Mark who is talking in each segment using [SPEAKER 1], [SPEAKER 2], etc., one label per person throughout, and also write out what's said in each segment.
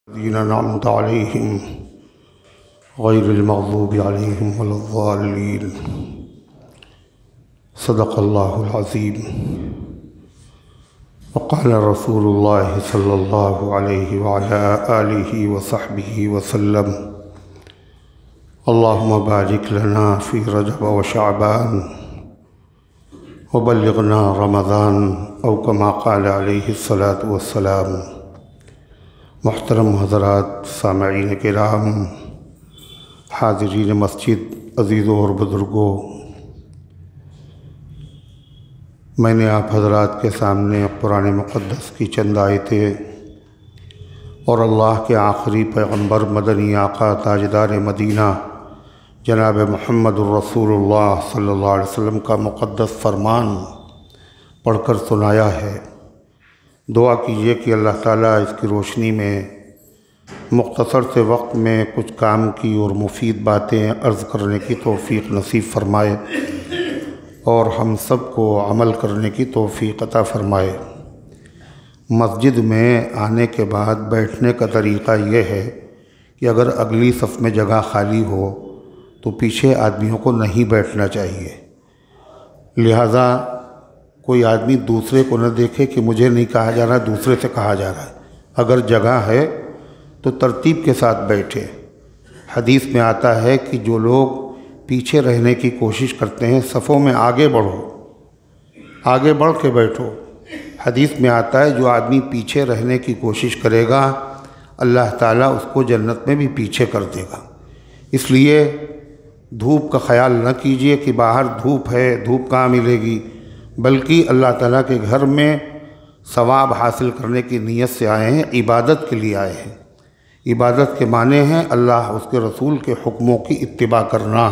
[SPEAKER 1] अन्अमत अलैहिम गैरिल मग़ज़ूबि अलैहिम वलद्दाल्लीन। सदक़ल्लाहुल अज़ीम। वक़ाल रसूलुल्लाह सल्लल्लाहु अलैहि वअला आलिहि वसहबिहि वसल्लम। अल्लाहुम्मा बारिक लना फ़ी रजब व शअबान व बल्लिग़ना रमज़ान औ कमा क़ाल अलैहिस्सलातु वस्सलाम। मुहतरम हज़रात, सामईन किराम, हाज़रीन मस्जिद, अज़ीज़ों और बुज़ुर्गों, मैंने आप हज़रात के सामने कुरान मुक़द्दस की चंद आयतें और अल्लाह के आखिरी पैगम्बर मदनी आका ताजदार मदीना जनाब मुहम्मदुर रसूलुल्लाह सल्लल्लाहु अलैहि वसल्लम का मुक़द्दस फ़रमान पढ़कर सुनाया है। दुआ कीजिए कि अल्लाह ताला इसकी रोशनी में मुख्तसर से वक्त में कुछ काम की और मुफीद बातें अर्ज़ करने की तौफ़ीक़ नसीब फ़रमाए और हम सब को अमल करने की तौफ़ीक़ अता फ़रमाए। मस्जिद में आने के बाद बैठने का तरीक़ा यह है कि अगर अगली सफ़ में जगह खाली हो तो पीछे आदमियों को नहीं बैठना चाहिए। लिहाजा कोई आदमी दूसरे को न देखे कि मुझे नहीं कहा जा रहा, दूसरे से कहा जा रहा है। अगर जगह है तो तरतीब के साथ बैठे। हदीस में आता है कि जो लोग पीछे रहने की कोशिश करते हैं, सफ़ों में आगे बढ़ो, आगे बढ़ के बैठो। हदीस में आता है जो आदमी पीछे रहने की कोशिश करेगा अल्लाह ताला उसको जन्नत में भी पीछे कर देगा। इसलिए धूप का ख्याल न कीजिए कि बाहर धूप है, धूप कहाँ मिलेगी, बल्कि अल्लाह ताला के घर में सवाब हासिल करने की नीयत से आए हैं, इबादत के लिए आए हैं। इबादत के माने हैं अल्लाह उसके रसूल के हुक्मों की इत्तिबा करना।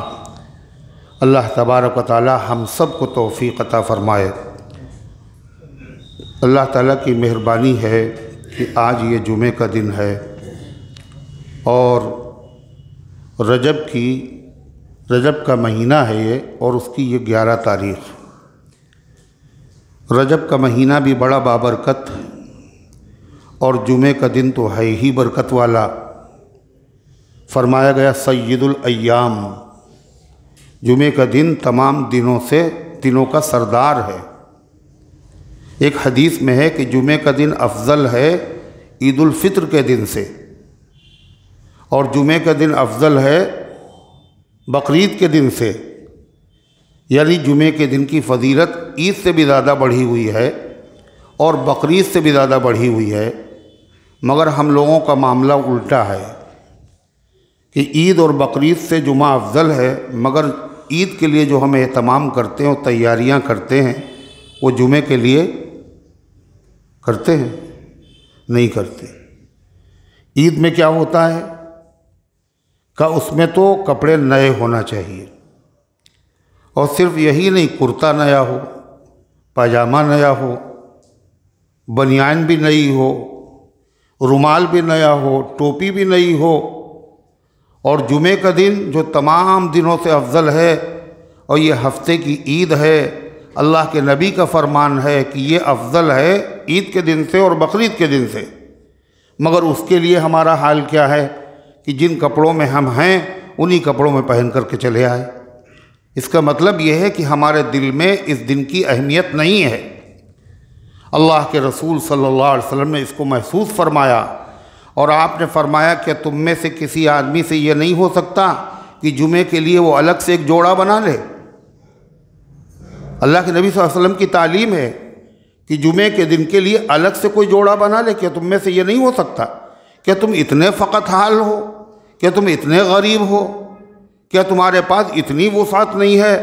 [SPEAKER 1] अल्लाह तबारक व तआला हम सब को तौफ़ीक़ अता फ़रमाए। अल्लाह ताला की मेहरबानी है कि आज ये जुमे का दिन है और रजब का महीना है ये, और उसकी ये 11 तारीख़। रजब का महीना भी बड़ा बाबरकत है और जुमे का दिन तो है ही बरकत वाला। फरमाया गया सय्यदुल अय्याम, जुमे का दिन तमाम दिनों का सरदार है। एक हदीस में है कि जुमे का दिन अफजल है ईदुल फित्र के दिन से, और जुमे का दिन अफजल है बकरीद के दिन से। यानी जुमे के दिन की फ़जीलत ईद से भी ज़्यादा बढ़ी हुई है और बकरीद से भी ज़्यादा बढ़ी हुई है। मगर हम लोगों का मामला उल्टा है कि ईद और बकरीद से जुमा अफजल है, मगर ईद के लिए जो हम एहतमाम करते हैं और तैयारियां करते हैं वो जुमे के लिए करते हैं? नहीं करते। ईद में क्या होता है का उसमें तो कपड़े नए होना चाहिए, और सिर्फ यही नहीं, कुर्ता नया हो, पाजामा नया हो, बनियान भी नई हो, रुमाल भी नया हो, टोपी भी नई हो। और जुमे का दिन जो तमाम दिनों से अफजल है और ये हफ्ते की ईद है, अल्लाह के नबी का फरमान है कि ये अफजल है ईद के दिन से और बकरीद के दिन से। मगर उसके लिए हमारा हाल क्या है कि जिन कपड़ों में हम हैं उन्हीं कपड़ों में पहन करके चले आए। इसका मतलब यह है कि हमारे दिल में इस दिन की अहमियत नहीं है। अल्लाह के रसूल सल्लल्लाहु अलैहि वसल्लम ने इसको महसूस फरमाया, और आपने फरमाया कि तुम में से किसी आदमी से यह नहीं हो सकता कि जुमे के लिए वो अलग से एक जोड़ा बना ले। अल्लाह के नबी सल्लल्लाहु अलैहि वसल्लम की तालीम है कि जुमे के दिन के लिए अलग से कोई जोड़ा बना ले। क्या तुम में से ये नहीं हो सकता? क्या तुम इतने फ़कत हाल हो? क्या तुम इतने गरीब हो? क्या तुम्हारे पास इतनी वसात नहीं है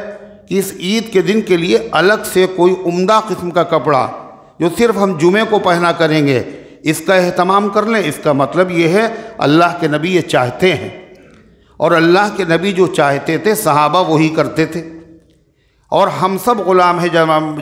[SPEAKER 1] कि इस ईद के दिन के लिए अलग से कोई उम्दा किस्म का कपड़ा जो सिर्फ हम जुमे को पहना करेंगे इसका एहतमाम कर लें? इसका मतलब ये है अल्लाह के नबी ये चाहते हैं, और अल्लाह के नबी जो चाहते थे सहाबा वही करते थे। और हम सब ग़ुलाम हैं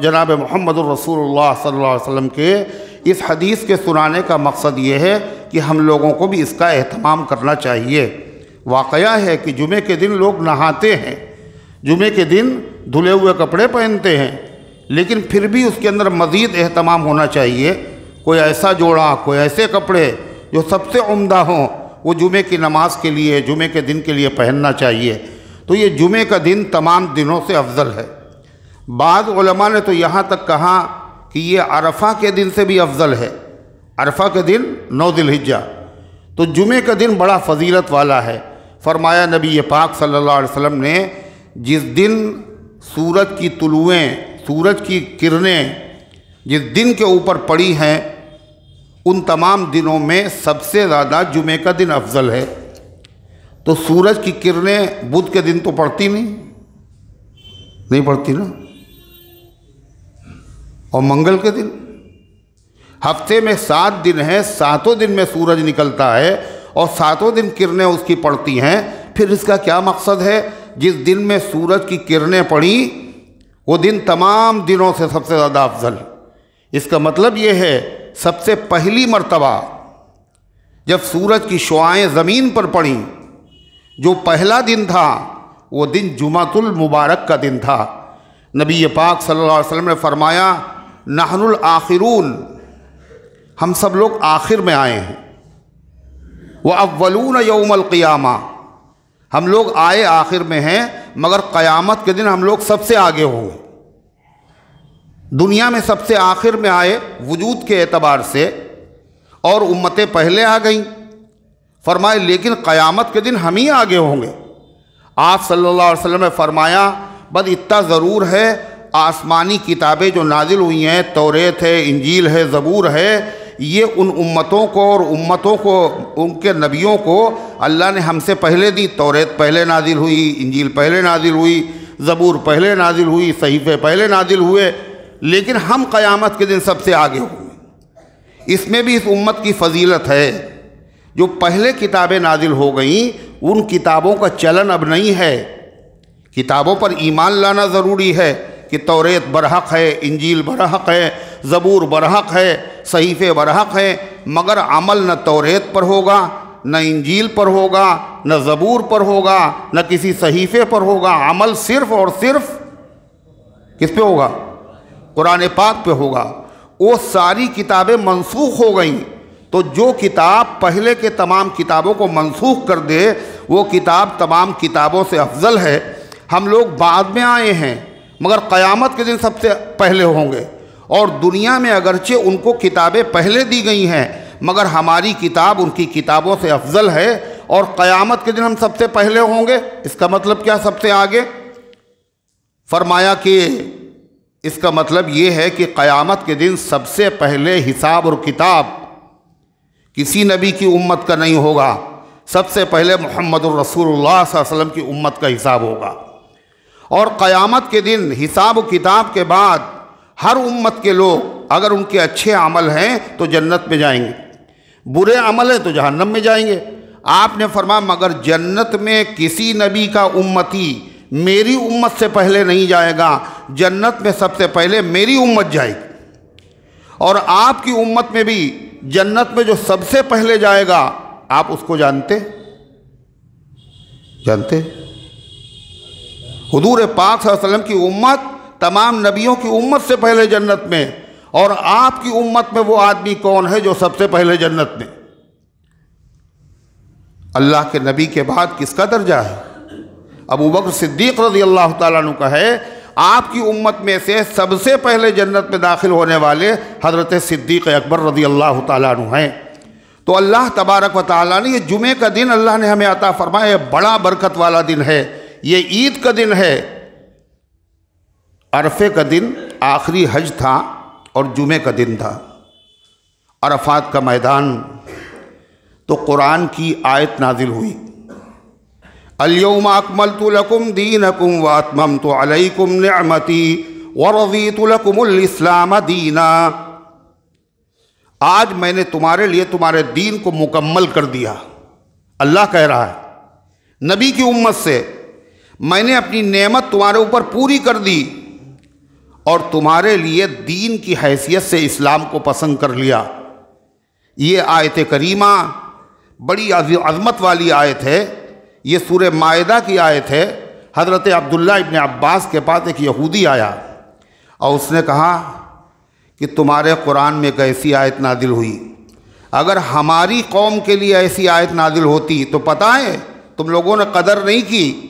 [SPEAKER 1] जनाब मुहम्मदुर रसूलुल्लाह सल्लल्लाहु अलैहि वसल्लम के इस हदीस के सुनाने का मकसद ये है कि हम लोगों को भी इसका एहतमाम करना चाहिए। वाक़या है कि जुमे के दिन लोग नहाते हैं, जुमे के दिन धुले हुए कपड़े पहनते हैं, लेकिन फिर भी उसके अंदर मज़ीद एहतमाम होना चाहिए। कोई ऐसा जोड़ा, कोई ऐसे कपड़े जो सबसे उम्दा हों वो जुमे की नमाज के लिए, जुमे के दिन के लिए पहनना चाहिए। तो ये जुमे का दिन तमाम दिनों से अफजल है। बाद उलमा ने तो यहाँ तक कहा कि ये अरफा के दिन से भी अफजल है। अरफा के दिन 9 ज़िलहिज्जा, तो जुमे का दिन बड़ा फजीलत वाला है। फरमाया नबी पाक सल्लल्लाहु अलैहि वसल्लम ने, जिस दिन सूरज की तुलुएँ, सूरज की किरणें जिस दिन के ऊपर पड़ी हैं, उन तमाम दिनों में सबसे ज़्यादा जुमे का दिन अफजल है। तो सूरज की किरणें बुध के दिन तो पड़ती नहीं पड़ती ना, और मंगल के दिन। हफ्ते में 7 दिन है, 7 दिन में सूरज निकलता है और 7 दिन किरणें उसकी पड़ती हैं। फिर इसका क्या मकसद है? जिस दिन में सूरज की किरणें पड़ी वो दिन तमाम दिनों से सबसे ज़्यादा अफजल। इसका मतलब ये है, सबसे पहली मर्तबा जब सूरज की शुआएं ज़मीन पर पड़ी, जो पहला दिन था वो दिन जुमातुल मुबारक का दिन था। नबी पाक सल्लल्लाहु अलैहि वसल्लम ने फरमाया, नहनुल आखिरून, हम सब लोग आखिर में आए हैं। व अव्वलून यौमल क़ियामा, हम लोग आए आखिर में हैं, मगर क़यामत के दिन हम लोग सबसे आगे होंगे। दुनिया में सबसे आखिर में आए वजूद के एतबार से, और उम्मतें पहले आ गईं। फरमाए लेकिन क़यामत के दिन हम ही आगे होंगे। आप सल्लल्लाहु अलैहि वसल्लम ने फरमाया, बस इतना ज़रूर है, आसमानी किताबें जो नाजिल हुई हैं, तौरेत है, इंजील है, ज़बूर है, ये उन उम्मतों को और उम्मतों को, उनके नबियों को अल्लाह ने हमसे पहले दी। तौरेत पहले नाजिल हुई, इंजील पहले नाजिल हुई, ज़बूर पहले नाजिल हुई, सहीफ़े पहले नाजिल हुए, लेकिन हम क़यामत के दिन सबसे आगे होंगे। इसमें भी इस उम्मत की फजीलत है, जो पहले किताबें नाजिल हो गईं, उन किताबों का चलन अब नहीं है। किताबों पर ईमान लाना ज़रूरी है कि तौरेत बरहक है, इंजील बरहक है, ज़बूर बरहक है, सहीफ़े बरहक है, मगर अमल न तौरेत पर होगा, न इंजील पर होगा, न ज़बूर पर होगा, न किसी सहीफ़े पर होगा। अमल सिर्फ़ और सिर्फ किस पे होगा? कुरान पाक पे होगा। वो सारी किताबें मनसूख हो गईं। तो जो किताब पहले के तमाम किताबों को मनसूख कर दे, वो किताब तमाम किताबों से अफजल है। हम लोग बाद में आए हैं, मगर क़यामत के दिन सबसे पहले होंगे। और दुनिया में अगरचे उनको किताबें पहले दी गई हैं, मगर हमारी किताब उनकी किताबों से अफजल है, और क़यामत के दिन हम सबसे पहले होंगे। इसका मतलब क्या? सबसे आगे। फरमाया कि इसका मतलब ये है कि क़यामत के दिन सबसे पहले हिसाब और किताब किसी नबी की उम्मत का नहीं होगा, सबसे पहले मुहम्मदुर रसूलुल्लाह सल्लल्लाहु अलैहि वसल्लम की उम्मत का हिसाब होगा। और क़यामत के दिन हिसाब और किताब के बाद हर उम्मत के लोग, अगर उनके अच्छे अमल हैं तो जन्नत में जाएंगे, बुरे अमल हैं तो जहन्नम में जाएंगे। आपने फरमाया मगर जन्नत में किसी नबी का उम्मती मेरी उम्मत से पहले नहीं जाएगा, जन्नत में सबसे पहले मेरी उम्मत जाएगी। और आपकी उम्मत में भी जन्नत में जो सबसे पहले जाएगा, आप उसको जानते हुजूर पाक सल्लल्लाहु अलैहि वसल्लम की उम्मत तमाम नबियों की उम्मत से पहले जन्नत में। और आपकी उम्मत में वो आदमी कौन है जो सबसे पहले जन्नत में? अल्लाह के नबी के बाद किसका दर्जा है? अबू बकर सिद्दीक़ रज़ी अल्लाह ताला अन्हु का है। आपकी उम्मत में से सबसे पहले जन्नत में दाखिल होने वाले हज़रत सिद्दीक़ अकबर रज़ी अल्लाह ताला अन्हु हैं। तो अल्लाह तबारक व तआला ने ये जुमे का दिन अल्लाह ने हमें अता फरमाया, बड़ा बरकत वाला दिन है। ये ईद का दिन है। अरफे का दिन आखिरी हज था और जुमे का दिन था, अरफात का मैदान। तो कुरान की आयत नाजिल हुई, अल-यौमा अकमलतु लकुम दीनकुम व अतममतु अलैकुम निअमती व रज़ीतु लकुमुल इस्लाम दीना। आज मैंने तुम्हारे लिए तुम्हारे दीन को मुकम्मल कर दिया। अल्लाह कह रहा है नबी की उम्मत से, मैंने अपनी नेमत तुम्हारे ऊपर पूरी कर दी और तुम्हारे लिए दीन की हैसियत से इस्लाम को पसंद कर लिया। ये आयत करीमा बड़ी अज़मत वाली आयत है। ये सूरह माइदा की आयत है। हज़रत अब्दुल्ला इब्न अब्बास के पास एक यहूदी आया और उसने कहा कि तुम्हारे कुरान में एक ऐसी आयत नादिल हुई, अगर हमारी कौम के लिए ऐसी आयत नाजिल होती तो पता है तुम लोगों ने कदर नहीं की।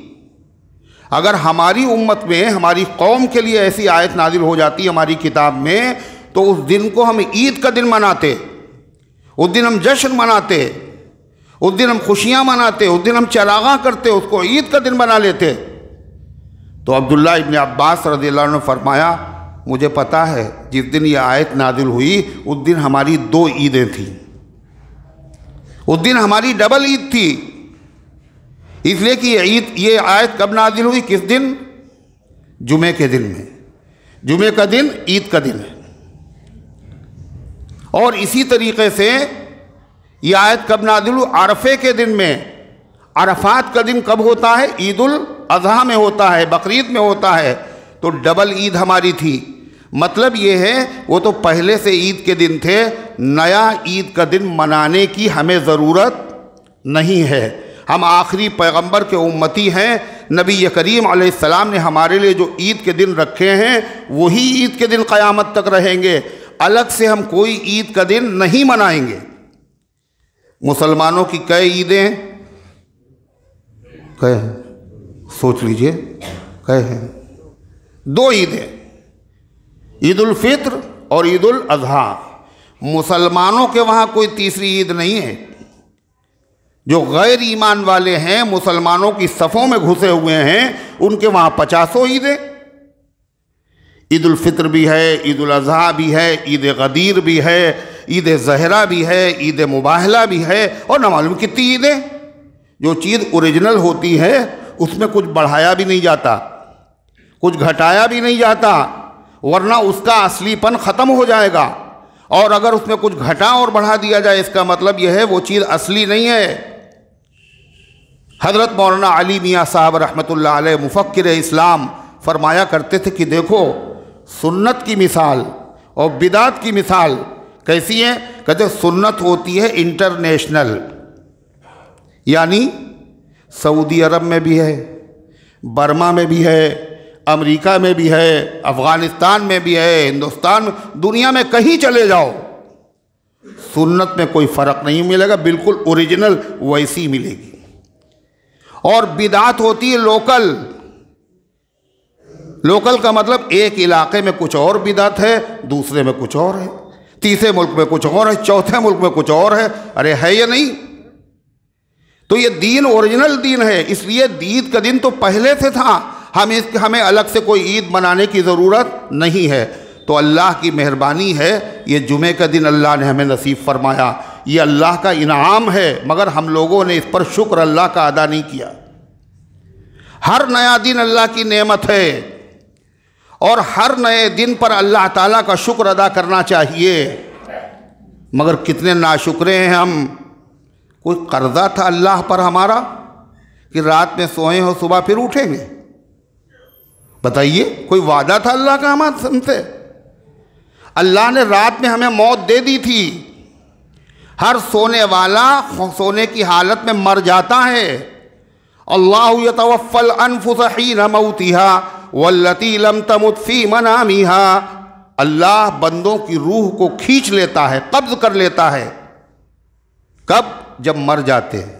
[SPEAKER 1] अगर हमारी उम्मत में हमारी कौम के लिए ऐसी आयत नाजिल हो जाती हमारी किताब में, तो उस दिन को हम ईद का दिन मनाते, उस दिन हम जश्न मनाते, उस दिन हम खुशियाँ मनाते, उस दिन हम चरागा करते, उसको ईद का दिन बना लेते। तो अब्दुल्ला इब्न अब्बास रज़ियल्लाहु अन्हु ने फरमाया, मुझे पता है जिस दिन ये आयत नाजिल हुई उस दिन हमारी 2 ईदें थीं, उस दिन हमारी डबल ईद थी। इसलिए कि ये आयत कब नाजिल हुई, किस दिन? जुमे के दिन में। जुमे का दिन ईद का दिन है। और इसी तरीके से ये आयत कब नाजिल हुई? अरफे के दिन में। अरफात का दिन कब होता है? ईद उल अज़हा में होता है, बकरीद में होता है। तो डबल ईद हमारी थी। मतलब ये है वो तो पहले से ईद के दिन थे, नया ईद का दिन मनाने की हमें ज़रूरत नहीं है। हम आखिरी पैगंबर के उम्मती हैं। नबी करीम अलैहिस्सलाम ने हमारे लिए जो ईद के दिन रखे हैं वही ईद के दिन क़यामत तक रहेंगे। अलग से हम कोई ईद का दिन नहीं मनाएंगे। मुसलमानों की कई ईदें हैं? कई हैं? सोच लीजिए, कई हैं? 2 ईदें, ईद उल फित्र और ईद उल अज़हा। मुसलमानों के वहाँ कोई तीसरी ईद नहीं है। जो गैर ईमान वाले हैं, मुसलमानों की सफ़ों में घुसे हुए हैं, उनके वहाँ 50 ईदें। ईद उल फित्र भी है, ईद उल अज़हा भी है, ईद गदीर भी है, ईद ज़हरा भी है, ईद मुबाहला भी है, और न मालूम कितनी ईदें। जो चीज़ ओरिजिनल होती है उसमें कुछ बढ़ाया भी नहीं जाता, कुछ घटाया भी नहीं जाता, वरना उसका असलीपन ख़त्म हो जाएगा। और अगर उसमें कुछ घटा और बढ़ा दिया जाए, इसका मतलब यह है वो चीज़ असली नहीं है। हज़रत मौलाना अली मियाँ साहब रहमतुल्लाह अलैह मुफक्किर इस्लाम फरमाया करते थे कि देखो, सुन्नत की मिसाल और बिदात की मिसाल कैसी है? कहते सुन्नत होती है इंटरनेशनल, यानी सऊदी अरब में भी है, बर्मा में भी है, अमेरिका में भी है, अफ़गानिस्तान में भी है, हिंदुस्तान में, दुनिया में कहीं चले जाओ, सुन्नत में कोई फ़र्क नहीं मिलेगा, बिल्कुल ओरिजिनल वैसी मिलेगी। और बिदात होती है लोकल। लोकल का मतलब एक इलाके में कुछ और बिदात है, दूसरे में कुछ और है, तीसरे मुल्क में कुछ और है, चौथे मुल्क में कुछ और है। अरे है या नहीं? तो ये दीन ओरिजिनल दीन है। इसलिए ईद का दिन तो पहले से था, हमें अलग से कोई ईद मनाने की ज़रूरत नहीं है। तो अल्लाह की मेहरबानी है, ये जुमे का दिन अल्लाह ने हमें नसीब फरमाया। ये अल्लाह का इनाम है, मगर हम लोगों ने इस पर शुक्र अल्लाह का अदा नहीं किया। हर नया दिन अल्लाह की नेमत है और हर नए दिन पर अल्लाह ताला का शुक्र अदा करना चाहिए। मगर कितने नाशुक्रे हैं हम। कोई कर्जा था अल्लाह पर हमारा कि रात में सोए हो सुबह फिर उठेंगे? बताइए, कोई वादा था अल्लाह का हमसे? अल्लाह ने रात में हमें मौत दे दी थी। हर सोने वाला सोने की हालत में मर जाता है। अल्लाहु यतवफ़्फ़ल अनफुस हीन मौतिहा वल्लती लम तमुत फी मनामिहा। अल्लाह बंदों की रूह को खींच लेता है, कब्ज़ कर लेता है। कब? जब मर जाते हैं।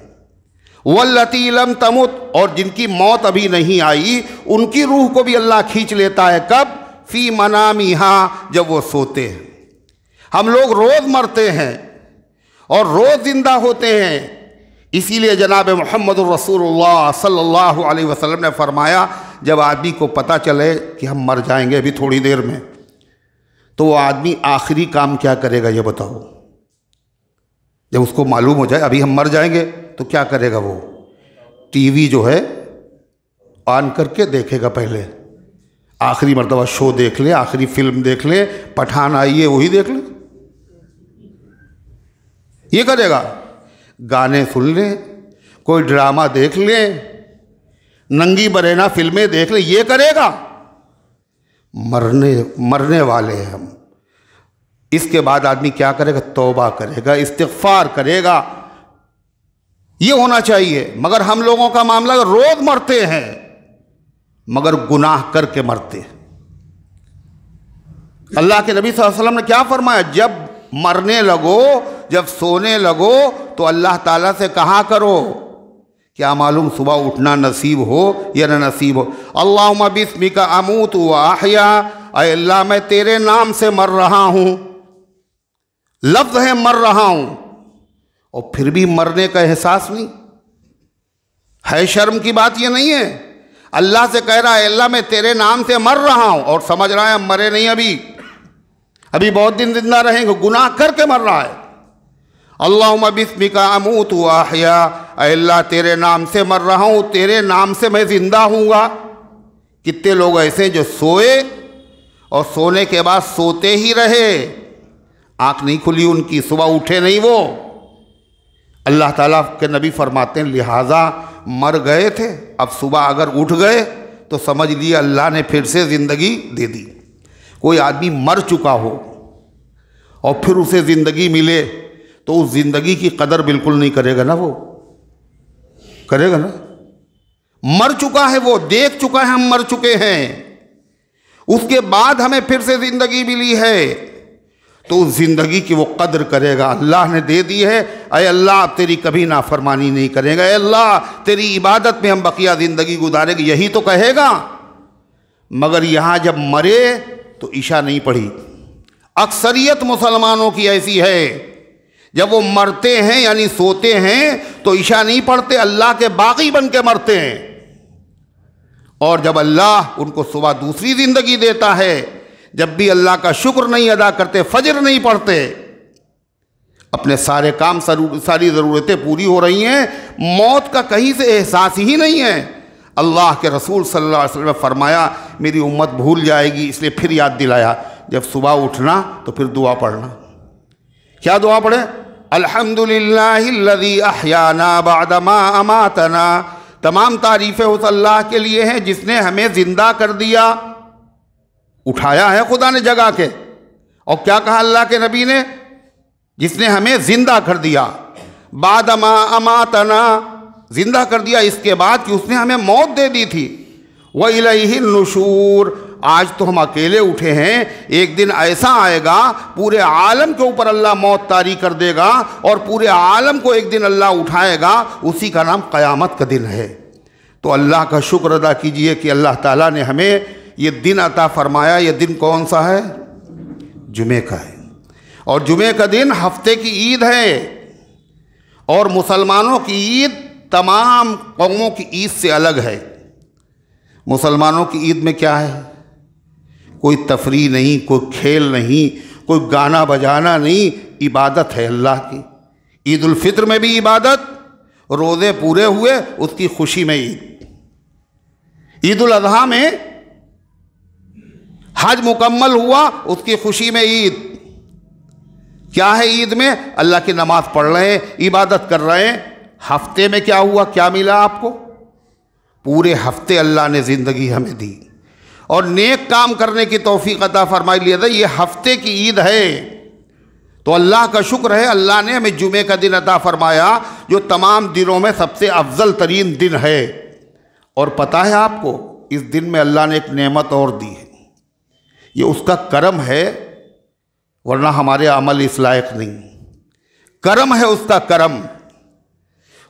[SPEAKER 1] वल्लती लम तमुत, और जिनकी मौत अभी नहीं आई उनकी रूह को भी अल्लाह खींच लेता है। कब? फी मनामिहा, जब वो सोते हैं। हम लोग रोज़ मरते हैं और रोज़ ज़िंदा होते हैं। इसीलिए जनाब मोहम्मद रसूलुल्लाह सल्लल्लाहु अलैहि वसल्लम ने फरमाया, जब आदमी को पता चले कि हम मर जाएंगे अभी थोड़ी देर में, तो वो आदमी आखिरी काम क्या करेगा ये बताओ? जब उसको मालूम हो जाए अभी हम मर जाएंगे तो क्या करेगा वो? टीवी जो है ऑन करके देखेगा, पहले आखिरी मर्तबा शो देख ले, आखिरी फिल्म देख ले, पठान आई है वही देख ले, ये करेगा। गाने सुन ले, कोई ड्रामा देख ले, नंगी बरेना फिल्में देख ले, ये करेगा। मरने वाले हैं हम। इसके बाद आदमी क्या करेगा? तौबा करेगा, इस्तिग़फ़ार करेगा। ये होना चाहिए। मगर हम लोगों का मामला, रोज मरते हैं मगर गुनाह करके मरते हैं। अल्लाह के नबी सल्लल्लाहु अलैहि वसल्लम ने क्या फरमाया? जब मरने लगो, जब सोने लगो तो अल्लाह ताला से कहा करो, क्या मालूम सुबह उठना नसीब हो या न नसीब हो। अल्लाहुम्मा बिस्मिका अमूतु व अहया, ऐ अल्लाह मैं तेरे नाम से मर रहा हूँ, लफ्ज़ है मर रहा हूँ, और फिर भी मरने का एहसास नहीं है। शर्म की बात ये नहीं है। अल्लाह से कह रहा है अल्लाह मैं तेरे नाम से मर रहा हूँ, और समझ रहा है हम मरे नहीं, अभी बहुत दिन जिंदा रहेंगे, गुनाह करके मर रहा है। अल्लाहुम्मा बिस्मिका अमूतु व अहया, अल्लाह तेरे नाम से मर रहा हूँ, तेरे नाम से मैं जिंदा हूँगा। कितने लोग ऐसे जो सोए और सोने के बाद सोते ही रहे, आँख नहीं खुली उनकी, सुबह उठे नहीं वो। अल्लाह ताला के नबी फरमाते हैं लिहाजा मर गए थे, अब सुबह अगर उठ गए तो समझ लिए अल्लाह ने फिर से ज़िंदगी दे दी। कोई आदमी मर चुका हो और फिर उसे ज़िंदगी मिले तो उस ज़िंदगी की कदर बिल्कुल नहीं करेगा ना, वो करेगा ना। मर चुका है वो, देख चुका है हम मर चुके हैं, उसके बाद हमें फिर से ज़िंदगी मिली है तो उस ज़िंदगी की वो कदर करेगा। अल्लाह ने दे दी है, अय अल्लाह तेरी कभी नाफरमानी नहीं करेगा, अय अल्लाह तेरी इबादत में हम बकिया ज़िंदगी गुजारेंगे, यही तो कहेगा। मगर यहाँ जब मरे तो ईशा नहीं पढ़ी। अक्सरियत मुसलमानों की ऐसी है, जब वो मरते हैं यानी सोते हैं तो ईशा नहीं पढ़ते, अल्लाह के बागी बन के मरते हैं। और जब अल्लाह उनको सुबह दूसरी ज़िंदगी देता है, जब भी अल्लाह का शुक्र नहीं अदा करते, फजर नहीं पढ़ते, अपने सारे काम सारी ज़रूरतें पूरी हो रही हैं, मौत का कहीं से एहसास ही नहीं है। अल्लाह के रसूल सल्लल्लाहु अलैहि वसल्लम ने फरमाया मेरी उम्मत भूल जाएगी, इसलिए फिर याद दिलाया, जब सुबह उठना तो फिर दुआ पढ़ना। क्या दुआ पढ़े? अल्हम्दुलिल्लाहिल्लज़ी अहयाना बअद मा अमातना, तमाम तारीफ़ें उस अल्लाह के लिए हैं जिसने हमें ज़िंदा कर दिया, उठाया है खुदा ने जगा के। और क्या कहा अल्लाह के नबी ने? जिसने हमें जिंदा कर दिया, बाद मा अमातना, जिंदा कर दिया इसके बाद कि उसने हमें मौत दे दी थी। व इलैहिन नुशूर, आज तो हम अकेले उठे हैं, एक दिन ऐसा आएगा पूरे आलम के ऊपर अल्लाह मौत तारी कर देगा और पूरे आलम को एक दिन अल्लाह उठाएगा, उसी का नाम क़यामत का दिन है। तो अल्लाह का शुक्र अदा कीजिए कि अल्लाह ताला ने हमें ये दिन अता फरमाया। ये दिन कौन सा है? जुमे का है, और जुमे का दिन हफ्ते की ईद है। और मुसलमानों की ईद तमाम कौमों की ईद से अलग है। मुसलमानों की ईद में क्या है? कोई तफरीह नहीं, कोई खेल नहीं, कोई गाना बजाना नहीं, इबादत है अल्लाह की। ईद उल फित्र में भी इबादत, रोज़े पूरे हुए उसकी खुशी में ईद। ईद उल अज़हा में हज मुकम्मल हुआ उसकी खुशी में ईद। क्या है ईद में? अल्लाह की नमाज पढ़ रहे हैं, इबादत कर रहे हैं। हफ्ते में क्या हुआ, क्या मिला आपको? पूरे हफ्ते अल्लाह ने ज़िंदगी हमें दी और नेक काम करने की तौफीक अता फरमाई लिया था। ये हफ्ते की ईद है, तो अल्लाह का शुक्र है अल्लाह ने हमें जुमे का दिन अता फरमाया, जो तमाम दिनों में सबसे अफजल तरीन दिन है। और पता है आपको, इस दिन में अल्लाह ने एक नेमत और दी है, ये उसका करम है, वरना हमारे अमल इस लायक नहीं। करम है उसका, करम।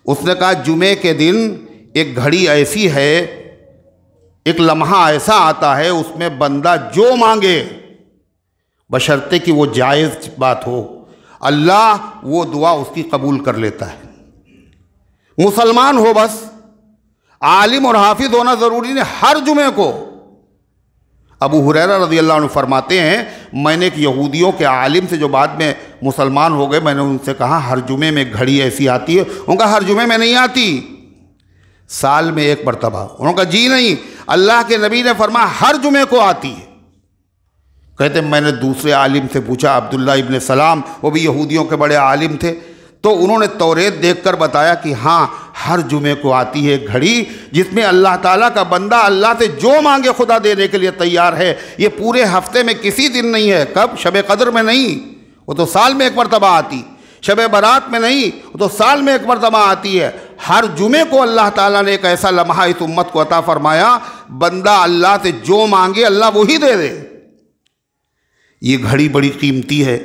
[SPEAKER 1] उसने कहा जुमे के दिन एक घड़ी ऐसी है, एक लम्हा ऐसा आता है, उसमें बंदा जो मांगे, बशर्ते कि वो जायज़ बात हो, अल्लाह वो दुआ उसकी कबूल कर लेता है। मुसलमान हो बस, आलिम और हाफिज होना ज़रूरी नहीं। हर जुमे को अबू हुरैरा रज़ियल्लाहु अन्हु फरमाते हैं, मैंने एक यहूदियों के आलिम से जो बाद में मुसलमान हो गए, मैंने उनसे कहा हर जुमे में घड़ी ऐसी आती है? उनका हर जुमे में नहीं आती, साल में एक मरतबा। उन्होंने कहा जी नहीं, अल्लाह के नबी ने फरमाया हर जुमे को आती है। कहते मैंने दूसरे आलिम से पूछा, अब्दुल्ला इब्न सलाम, वो भी यहूदियों के बड़े आलिम थे, तो उन्होंने तौरेत देखकर बताया कि हाँ, हर जुमे को आती है घड़ी जिसमें अल्लाह ताला का बंदा अल्लाह से जो मांगे खुदा देने के लिए तैयार है। ये पूरे हफ्ते में किसी दिन नहीं है। कब? शब कदर में नहीं, वो तो साल में एक मरतबा आती। शब बारात में नहीं, वो तो साल में एक मरतबा आती है। हर जुमे को अल्लाह ताला ने एक ऐसा लम्हा इस उम्मत को अता फरमाया, बंदा अल्लाह से जो मांगे अल्लाह वही दे दे। ये घड़ी बड़ी कीमती है।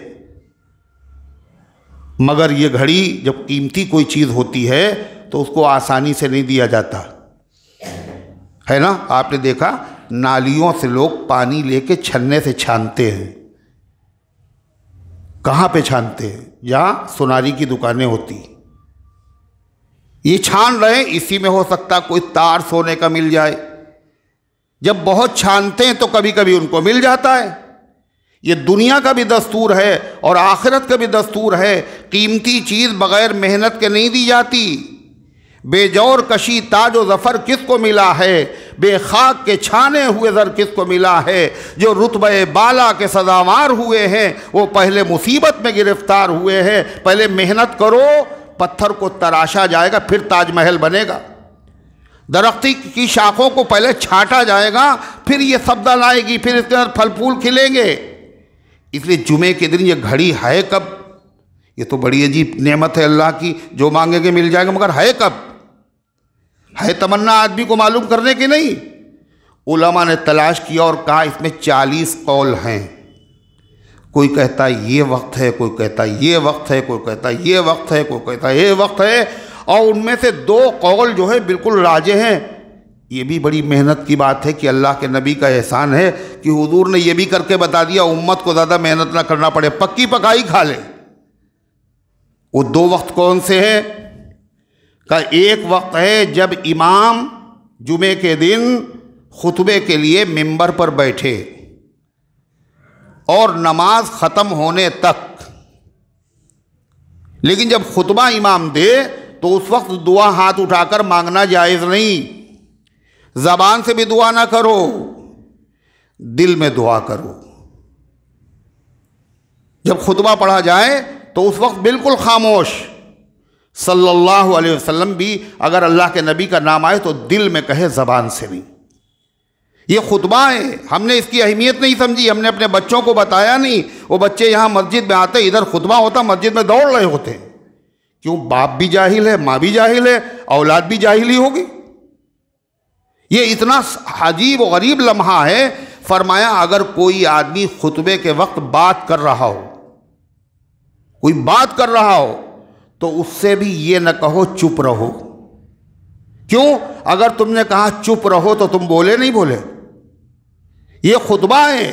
[SPEAKER 1] मगर ये घड़ी जब कीमती कोई चीज़ होती है तो उसको आसानी से नहीं दिया जाता है ना। आपने देखा नालियों से लोग पानी लेके छन्ने से छानते हैं। कहाँ पे छानते हैं? जहाँ सुनारी की दुकानें होती। ये छान रहे, इसी में हो सकता कोई तार सोने का मिल जाए। जब बहुत छानते हैं तो कभी कभी उनको मिल जाता है। ये दुनिया का भी दस्तूर है और आखिरत का भी दस्तूर है। कीमती चीज़ बग़ैर मेहनत के नहीं दी जाती। बेजौर कशी ताज व ज़फ़र किसको मिला है, बेखाक के छाने हुए ज़र किसको मिला है। जो रुतबे बाला के सदावार हुए हैं वो पहले मुसीबत में गिरफ्तार हुए हैं। पहले मेहनत करो, पत्थर को तराशा जाएगा फिर ताजमहल बनेगा। दरख्ती की शाखों को पहले छाटा जाएगा फिर ये सब्ज़ा लाएगी, फिर इसके अंदर फल फूल खिलेंगे। इसलिए जुमे के दिन ये घड़ी है कब? ये तो बड़ी अजीब नेमत है अल्लाह की, जो मांगेंगे मिल जाएगा, मगर है कब? है तमन्ना आदमी को मालूम करने की नहीं। उलमा ने तलाश किया और कहा इसमें 40 कौल हैं। कोई कहता है ये वक्त है, कोई कहता है ये वक्त है, कोई कहता है ये वक्त है, कोई कहता है ये वक्त है। और उनमें से 2 कौल जो है बिल्कुल राजे हैं। ये भी बड़ी मेहनत की बात है कि अल्लाह के नबी का एहसान है कि हुजूर ने ये भी करके बता दिया उम्मत को ज़्यादा मेहनत ना करना पड़े, पक्की पकाई खा ले। वो 2 वक्त कौन से हैं? का एक वक्त है जब इमाम जुमे के दिन खुतबे के लिए मिंबर पर बैठे और नमाज ख़त्म होने तक। लेकिन जब खुतबा इमाम दे तो उस वक्त दुआ हाथ उठाकर मांगना जायज़ नहीं। ज़बान से भी दुआ ना करो, दिल में दुआ करो। जब खुतबा पढ़ा जाए तो उस वक्त बिल्कुल खामोश। सल्लल्लाहु अलैहि वसल्लम भी अगर अल्लाह के नबी का नाम आए तो दिल में कहे, ज़बान से नहीं। ये खुतबा है, हमने इसकी अहमियत नहीं समझी, हमने अपने बच्चों को बताया नहीं। वो बच्चे यहाँ मस्जिद में आते, इधर खुतबा होता, मस्जिद में दौड़ रहे होते। क्यों? बाप भी जाहिल है, माँ भी जाहिल है, औलाद भी जाहिल ही होगी। ये इतना अजीब और गरीब लम्हा है। फरमाया अगर कोई आदमी खुतबे के वक्त बात कर रहा हो, कोई बात कर रहा हो, तो उससे भी ये न कहो चुप रहो। क्यों? अगर तुमने कहा चुप रहो तो तुम बोले नहीं बोले। ये खुतबा है,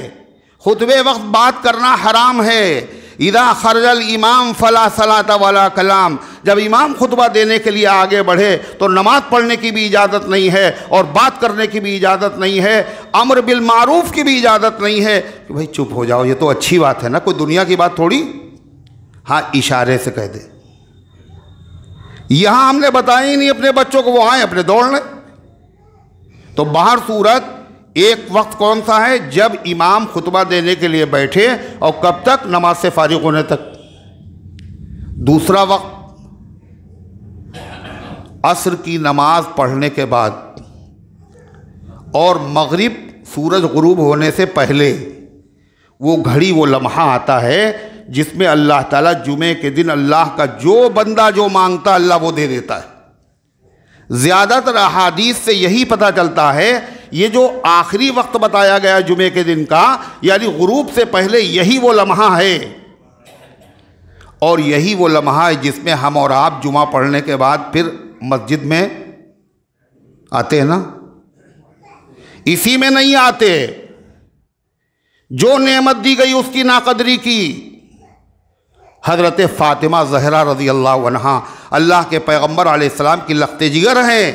[SPEAKER 1] खुतबे वक्त बात करना हराम है। इदा खरजल इमाम फला सलाता वाला कलाम। जब इमाम खुतबा देने के लिए आगे बढ़े तो नमाज पढ़ने की भी इजाज़त नहीं है और बात करने की भी इजाज़त नहीं है, अम्र बिल मारूफ की भी इजाज़त नहीं है कि भाई चुप हो जाओ। ये तो अच्छी बात है ना, कोई दुनिया की बात थोड़ी। हाँ, इशारे से कह दे। यहाँ हमने बताया ही नहीं अपने बच्चों को, वो आए अपने दौड़ने। तो बाहर सूरत एक वक्त कौन सा है? जब इमाम खुतबा देने के लिए बैठे और कब तक? नमाज से फारिग होने तक। दूसरा वक्त असर की नमाज पढ़ने के बाद और मगरिब सूरज गुरूब होने से पहले। वो घड़ी, वो लम्हा आता है जिसमें अल्लाह ताला जुमे के दिन अल्लाह का जो बंदा जो मांगता अल्लाह वो दे देता है। ज़्यादातर अहादीस से यही पता चलता है, ये जो आखिरी वक्त बताया गया जुमे के दिन का, यानी गुरूब से पहले, यही वो लम्हा है। और यही वो लम्हा है जिसमें हम और आप जुमा पढ़ने के बाद फिर मस्जिद में आते हैं ना। इसी में नहीं आते। जो नेमत दी गई उसकी नाकदरी की। हज़रत फ़ातिमा ज़हरा रज़ी अल्लाह अन्हा अल्लाह के पैगम्बर अलैहिस्सलाम की लख्ते जिगर हैं।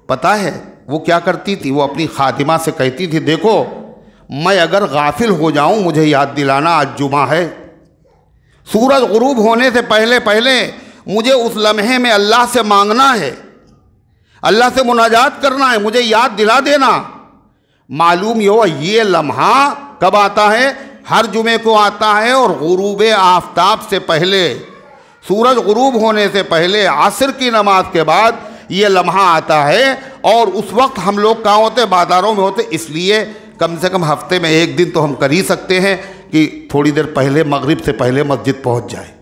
[SPEAKER 1] पता है वो क्या करती थी? वो अपनी खातिमा से कहती थी, देखो मैं अगर गाफिल हो जाऊं मुझे याद दिलाना, आज जुमा है। सूरज गुरूब होने से पहले पहले मुझे उस लम्हे में अल्लाह से मांगना है, अल्लाह से मुनाजात करना है, मुझे याद दिला देना। मालूम ये लम्हा कब आता है? हर जुमे को आता है। और गुरूब आफताब से पहले, सूरज गुरूब होने से पहले, असर की नमाज के बाद ये लम्हा आता है। और उस वक्त हम लोग कहाँ होते? बाज़ारों में होते। इसलिए कम से कम हफ्ते में एक दिन तो हम कर ही सकते हैं कि थोड़ी देर पहले, मगरिब से पहले मस्जिद पहुँच जाए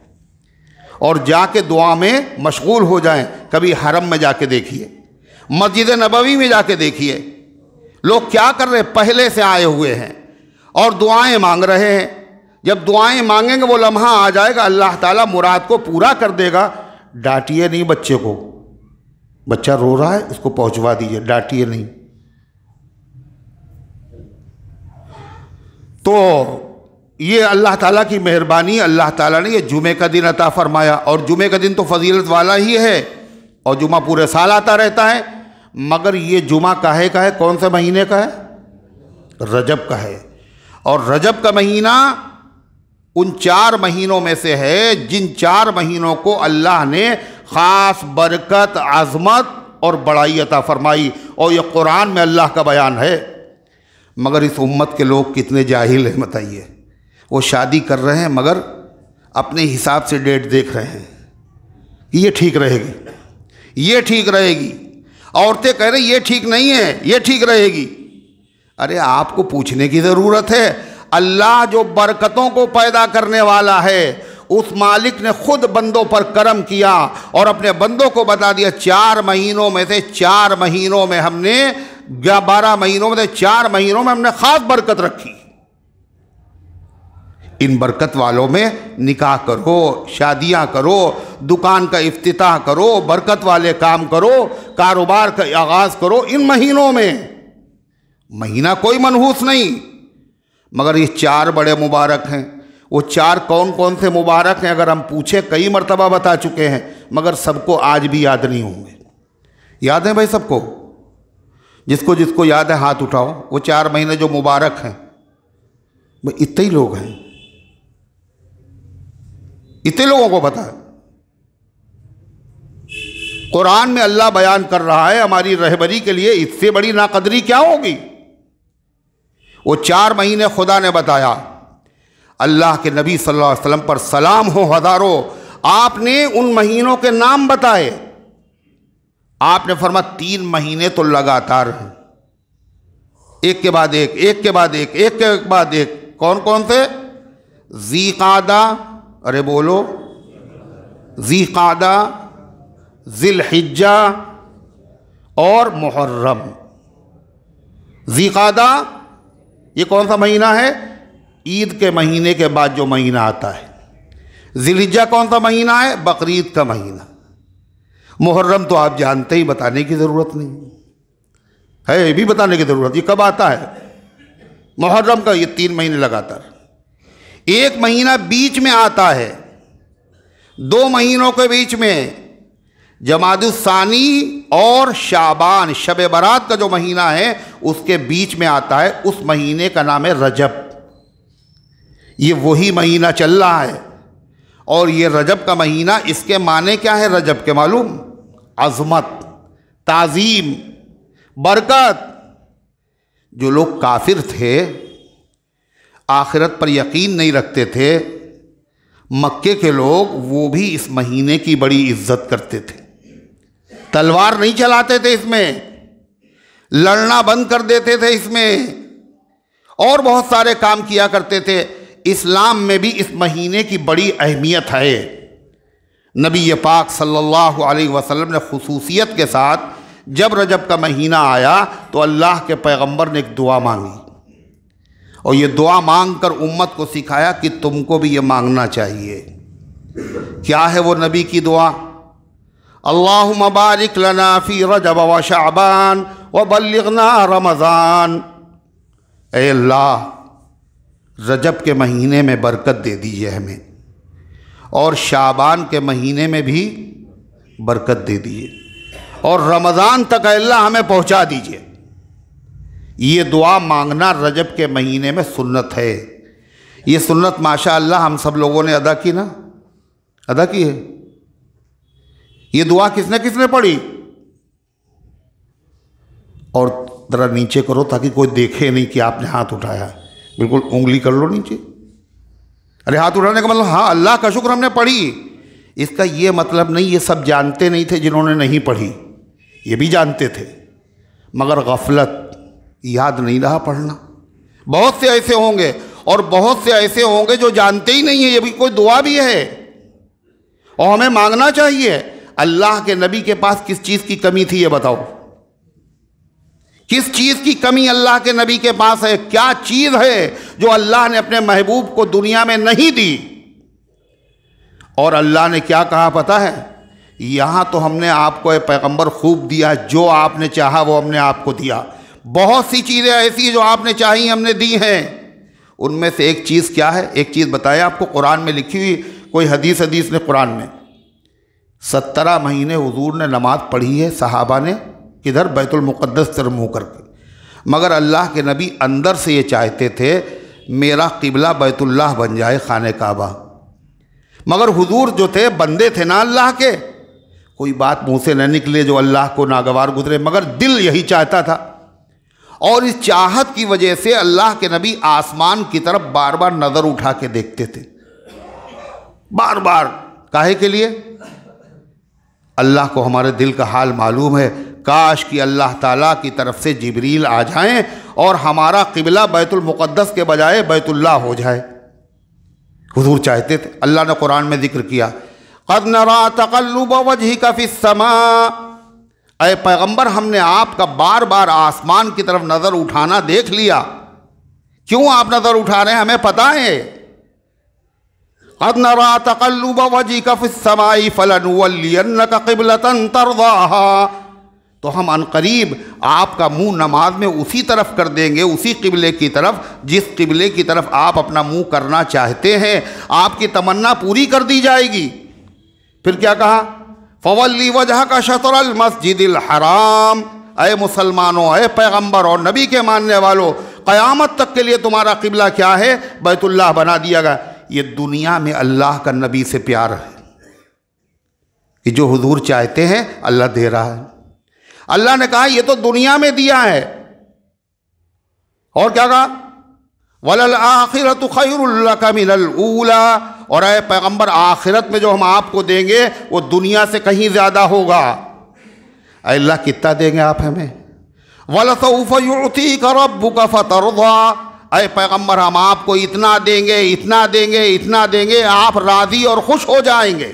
[SPEAKER 1] और जाके दुआ में मशगूल हो जाएं। कभी हरम में जाके देखिए, मस्जिद नबवी में जाके देखिए, लोग क्या कर रहे हैं? पहले से आए हुए हैं और दुआएं मांग रहे हैं। जब दुआएं मांगेंगे वो लम्हा आ जाएगा, अल्लाह ताला मुराद को पूरा कर देगा। डांटिए नहीं बच्चे को, बच्चा रो रहा है उसको पहुंचवा दीजिए, डांटिए नहीं। तो ये अल्लाह ताला की मेहरबानी, अल्लाह ताला ने ये जुमे का दिन अता फरमाया। और जुमे का दिन तो फजीलत वाला ही है, और जुमा पूरे साल आता रहता है, मगर ये जुमा काहे का है, कौन से महीने का है? रजब का है। और रजब का महीना उन 4 महीनों में से है जिन 4 महीनों को अल्लाह ने ख़ास बरकत, आज़मत और बड़ाई अता फरमाई, और ये कुरान में अल्लाह का बयान है। मगर इस उम्मत के लोग कितने जाहिल हैं बताइए। वो शादी कर रहे हैं मगर अपने हिसाब से डेट देख रहे हैं कि ये ठीक रहेगी, ये ठीक रहेगी। औरतें कह रही ये ठीक नहीं है, ये ठीक रहेगी। अरे आपको पूछने की ज़रूरत है। अल्लाह जो बरकतों को पैदा करने वाला है, उस मालिक ने खुद बंदों पर करम किया और अपने बंदों को बता दिया 4 महीनों में से 4 महीनों में हमने 12 महीनों में से 4 महीनों में हमने ख़ास बरकत रखी। इन बरकत वालों में निकाह करो, शादियां करो, दुकान का इफ्तिताह करो, बरकत वाले काम करो, कारोबार का आगाज़ करो इन महीनों में। महीना कोई मनहूस नहीं, मगर ये 4 बड़े मुबारक हैं। वो 4 कौन कौन से मुबारक हैं अगर हम पूछें, कई मर्तबा बता चुके हैं, मगर सबको आज भी याद नहीं होंगे। याद है भाई सबको? जिसको जिसको याद है हाथ उठाओ। वो 4 महीने जो मुबारक हैं, भाई इतने ही लोग हैं, इतने लोगों को पता है। कुरान में अल्लाह बयान कर रहा है हमारी रहबरी के लिए, इससे बड़ी नाकदरी क्या होगी। वो 4 महीने खुदा ने बताया। अल्लाह के नबी सल्लल्लाहु अलैहि वसल्लम पर सलाम हो हज़ारों, आपने उन महीनों के नाम बताए। आपने फरमाया 3 महीने तो लगातार हैं, एक के बाद एक, एक के बाद एक, एक के बाद एक। कौन कौन से? ज़ीक़ादा, अरे बोलो, ज़ीक़ादा, ज़िलहिज्जा और मुहर्रम। ज़ीक़ादा ये कौन सा महीना है? ईद के महीने के बाद जो महीना आता है। ज़िलहिज्जा कौन सा महीना है? बकरीद का महीना। मुहर्रम तो आप जानते ही, बताने की ज़रूरत नहीं है, ये भी बताने की ज़रूरत। ये कब आता है? मुहर्रम का। ये 3 महीने लगातार। एक महीना बीच में आता है, 2 महीनों के बीच में जमादुस्सानी और शाबान, शब बारात का जो महीना है उसके बीच में आता है। उस महीने का नाम है रजब। ये वही महीना चल रहा है। और ये रजब का महीना, इसके माने क्या है रजब के मालूम? अज़मत, ताज़ीम, बरकत। जो लोग काफिर थे, आखिरत पर यकीन नहीं रखते थे, मक्के के लोग, वो भी इस महीने की बड़ी इज्जत करते थे। तलवार नहीं चलाते थे इसमें, लड़ना बंद कर देते थे इसमें, और बहुत सारे काम किया करते थे। इस्लाम में भी इस महीने की बड़ी अहमियत है। नबी पाक सल्लल्लाहु अलैहि वसल्लम ने खुसूसियत के साथ जब रजब का महीना आया तो अल्लाह के पैगंबर ने एक दुआ मांगी, और ये दुआ मांग कर उम्मत को सिखाया कि तुमको भी ये मांगना चाहिए। क्या है वो नबी की दुआ? अल्लाहुम्मा बारिक लना फी रजब व शाबान व बल्लिगना रमज़ान। ऐ अल्लाह, रजब के महीने में बरकत दे दीजिए हमें, और शाबान के महीने में भी बरकत दे दीजिए, और रमज़ान तक अल्लाह हमें पहुंचा दीजिए। ये दुआ मांगना रजब के महीने में सुन्नत है। ये सुन्नत माशाअल्लाह हम सब लोगों ने अदा की ना, अदा की है। ये दुआ किसने किसने पढ़ी? और ज़रा नीचे करो ताकि कोई देखे नहीं कि आपने हाथ उठाया। बिल्कुल उंगली कर लो नीचे। अरे हाथ उठाने का मतलब, हाँ अल्लाह का शुक्र हमने पढ़ी। इसका ये मतलब नहीं ये सब जानते नहीं थे जिन्होंने नहीं पढ़ी, ये भी जानते थे, मगर गफलत, याद नहीं रहा पढ़ना। बहुत से ऐसे होंगे, और बहुत से ऐसे होंगे जो जानते ही नहीं है ये भी कोई दुआ भी है, और हमें मांगना चाहिए। अल्लाह के नबी के पास किस चीज़ की कमी थी ये बताओ? किस चीज़ की कमी अल्लाह के नबी के पास है? क्या चीज़ है जो अल्लाह ने अपने महबूब को दुनिया में नहीं दी। और अल्लाह ने क्या कहा पता है? यहाँ तो हमने आपको एक पैगंबर खूब दिया, जो आपने चाहा वो हमने आपको दिया। बहुत सी चीज़ें ऐसी जो आपने चाही हमने दी हैं। उनमें से एक चीज़ क्या है? एक चीज़ बताया आपको, कुरान में लिखी हुई कोई हदीस ने कुरान में 17 महीने हुजूर ने नमाज पढ़ी है, सहाबा ने, किधर? बैतुल मुक़द्दस तरफ मुँह करके। मगर अल्लाह के नबी अंदर से ये चाहते थे मेरा क़िबला बैतुल्लाह बन जाए, खाने काबा। मगर हुजूर जो थे बंदे थे ना अल्लाह के, कोई बात मुँह से न निकले जो अल्लाह को नागवार गुजरे, मगर दिल यही चाहता था। और इस चाहत की वजह से अल्लाह के नबी आसमान की तरफ बार बार नज़र उठा के देखते थे, बार बार। काहे के लिए? अल्लाह को हमारे दिल का हाल मालूम है। काश कि अल्लाह ताला की तरफ से जिब्रील आ जाएं और हमारा क़िबला बैतुल मुक़द्दस के बजाय बैतुल्लाह हो जाए। हुजूर चाहते थे। अल्लाह ने कुरान में जिक्र किया, क़द नरा तक़ल्लुब वजहिका फ़िस्समा, ऐ पैगंबर हमने आपका बार बार आसमान की तरफ नज़र उठाना देख लिया। क्यों आप नज़र उठा रहे हैं? हमें पता है। क़द नरा तक़ल्लुब वजहिका फ़िस्समाई फ़लनुवल्लियन्नका क़िबलतन तर्ज़ाहा, तो हम अनकरीब आपका मुंह नमाज में उसी तरफ कर देंगे, उसी क़िबले की तरफ जिस क़िबले की तरफ आप अपना मुंह करना चाहते हैं। आपकी तमन्ना पूरी कर दी जाएगी। फिर क्या कहा? फ़वल्ली वजहका शतरल मस्जिदिल हराम, अय मुसलमानों, अय पैगंबर और नबी के मानने वालों, क़यामत तक के लिए तुम्हारा क़िबला क्या है? बैतुल्लाह बना दिया गया। ये दुनिया में अल्लाह का नबी से प्यार है कि जो हुजूर चाहते हैं अल्लाह दे रहा है। अल्लाह ने कहा ये तो दुनिया में दिया है। और क्या कहा? वलल आखिरतु खैरुल लका मिनल ऊला, और ऐ पैगंबर आखिरत में जो हम आपको देंगे वो दुनिया से कहीं ज़्यादा होगा। अल्लाह कितना देंगे आप हमें? वलसौफ युअतीका रब्बुका फतरदा, ऐ पैगंबर हम आपको इतना देंगे, इतना देंगे, इतना देंगे, आप राज़ी और खुश हो जाएंगे।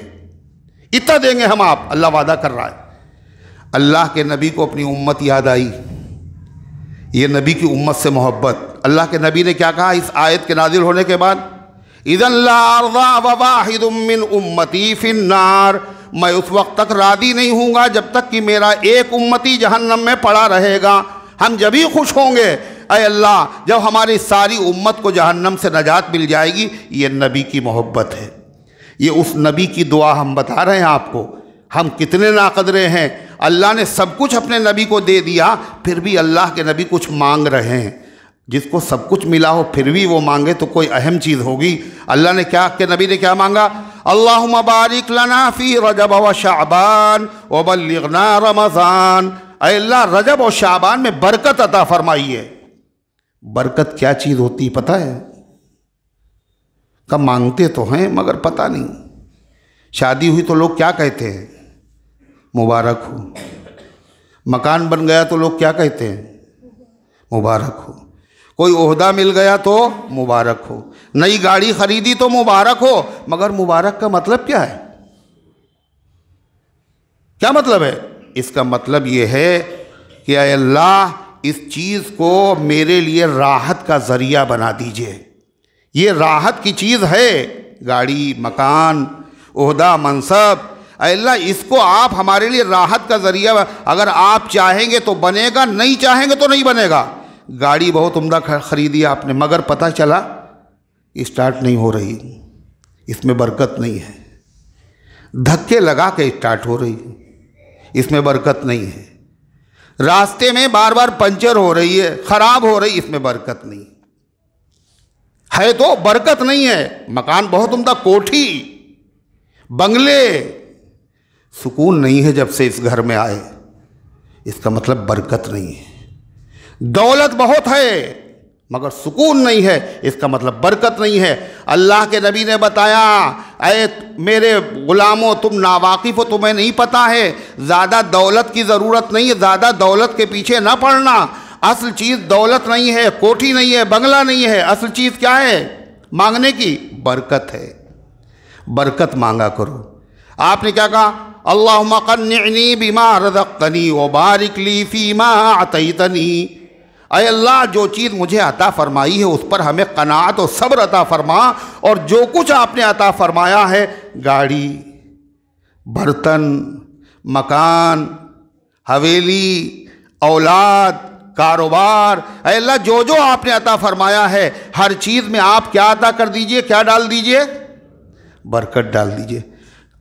[SPEAKER 1] इतना देंगे हम आप, अल्लाह वादा कर रहा है। अल्लाह के नबी को अपनी उम्मत याद आई, ये नबी की उम्मत से मोहब्बत। अल्लाह के नबी ने क्या कहा इस आयत के नाजिल होने के बाद? इज़न ला अर्ज़ा व वाहिदुम मिन उम्मती फिन्नार, मैं उस वक्त तक राज़ी नहीं हूँगा जब तक कि मेरा एक उम्मती जहन्नम में पड़ा रहेगा। हम जब ही खुश होंगे अय अल्लाह जब हमारी सारी उम्मत को जहन्नम से नजात मिल जाएगी। ये नबी की मोहब्बत है, ये उस नबी की दुआ हम बता रहे हैं आपको। हम कितने नाक़दरे हैं। अल्लाह ने सब कुछ अपने नबी को दे दिया, फिर भी अल्लाह के नबी कुछ मांग रहे हैं। जिसको सब कुछ मिला हो फिर भी वो मांगे तो कोई अहम चीज़ होगी। अल्लाह ने क्या, के नबी ने क्या मांगा? अल्लाहुम्मा बारिक लना फ़ी रजब व शाबान व बल्लिगना रमज़ान, ऐ अल्लाह रजब और शाबान में बरकत अता फरमाइए। बरकत क्या चीज़ होती पता है? कब मांगते तो हैं मगर पता नहीं। शादी हुई तो लोग क्या कहते हैं? मुबारक हो। मकान बन गया तो लोग क्या कहते हैं? मुबारक हो। कोई ओहदा मिल गया तो मुबारक हो। नई गाड़ी खरीदी तो मुबारक हो। मगर मुबारक का मतलब क्या है? क्या मतलब है? इसका मतलब ये है कि ऐ अल्लाह इस चीज़ को मेरे लिए राहत का ज़रिया बना दीजिए। ये राहत की चीज़ है, गाड़ी, मकान, ओहदा, मनसब। ऐ अल्लाह इसको आप हमारे लिए राहत का ज़रिया, अगर आप चाहेंगे तो बनेगा, नहीं चाहेंगे तो नहीं बनेगा। गाड़ी बहुत उम्दा ख़रीदी आपने, मगर पता चला स्टार्ट नहीं हो रही, इसमें बरकत नहीं है। धक्के लगा के स्टार्ट हो रही, इसमें बरकत नहीं है। रास्ते में बार बार पंचर हो रही है, ख़राब हो रही, इसमें बरकत नहीं है। तो बरकत नहीं है। मकान बहुत उम्दा, कोठी, बंगले, सुकून नहीं है जब से इस घर में आए, इसका मतलब बरकत नहीं है। दौलत बहुत है मगर सुकून नहीं है, इसका मतलब बरकत नहीं है। अल्लाह के नबी ने बताया, ऐ मेरे ग़ुलामों तुम नावाकिफ़ हो, तुम्हें नहीं पता है, ज़्यादा दौलत की ज़रूरत नहीं है, ज़्यादा दौलत के पीछे ना पड़ना। असल चीज़ दौलत नहीं है, कोठी नहीं है, बंगला नहीं है। असल चीज़ क्या है मांगने की? बरकत है। बरकत मांगा करो। आपने क्या कहा? अल्लाहुम्मा क़न्नि'नी बिमा रज़क़तनी व बारिक ली फ़ीमा अतैतनी, अय अल्लाह जो चीज़ मुझे अता फरमाई है उस पर हमें कनाअत और सब्र अता फरमा, और जो कुछ आपने अता फरमाया है, गाड़ी, बर्तन, मकान, हवेली, औलाद, कारोबार, अय अल्लाह जो जो आपने अता फरमाया है हर चीज़ में आप क्या अता कर दीजिए, क्या डाल दीजिए, बरकत डाल दीजिए।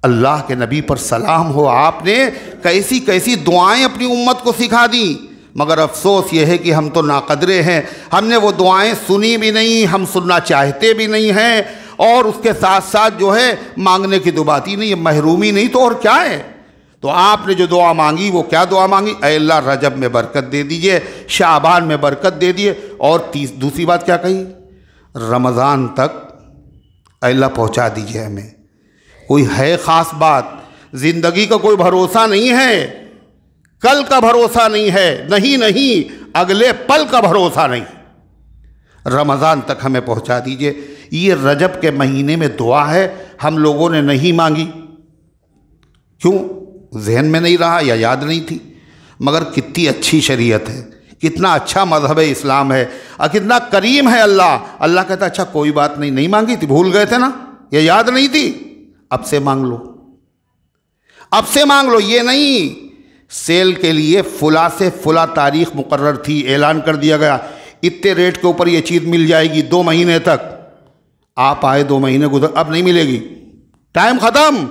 [SPEAKER 1] अल्लाह के नबी पर सलाम हो, आपने कैसी कैसी दुआएं अपनी उम्मत को सिखा दी, मगर अफसोस ये है कि हम तो नाकदरे हैं, हमने वो दुआएं सुनी भी नहीं, हम सुनना चाहते भी नहीं हैं, और उसके साथ साथ जो है मांगने की तो बात ही नहीं है, महरूमी नहीं तो और क्या है। तो आपने जो दुआ मांगी वो क्या दुआ मांगी, ऐ अल्लाह रजब में बरकत दे दीजिए, शाबान में बरकत दे दिए, और दूसरी बात क्या कही, रमज़ान तक ऐ अल्लाह पहुँचा दीजिए हमें। कोई है ख़ास बात, ज़िंदगी का कोई भरोसा नहीं है, कल का भरोसा नहीं है, नहीं अगले पल का भरोसा नहीं, रमज़ान तक हमें पहुंचा दीजिए। ये रजब के महीने में दुआ है, हम लोगों ने नहीं मांगी, क्यों, जहन में नहीं रहा या याद नहीं थी। मगर कितनी अच्छी शरीयत है, कितना अच्छा मज़हब इस्लाम है, और कितना करीम है अल्लाह। अल्लाह कहता अच्छा कोई बात नहीं, नहीं मांगी थी, भूल गए थे ना, या याद नहीं थी, अब से मांग लो, अब से मांग लो। ये नहीं सेल के लिए फुला से फुला तारीख मुकर्रर थी, ऐलान कर दिया गया इतने रेट के ऊपर ये चीज़ मिल जाएगी 2 महीने तक, आप आए 2 महीने गुजर, अब नहीं मिलेगी, टाइम ख़त्म।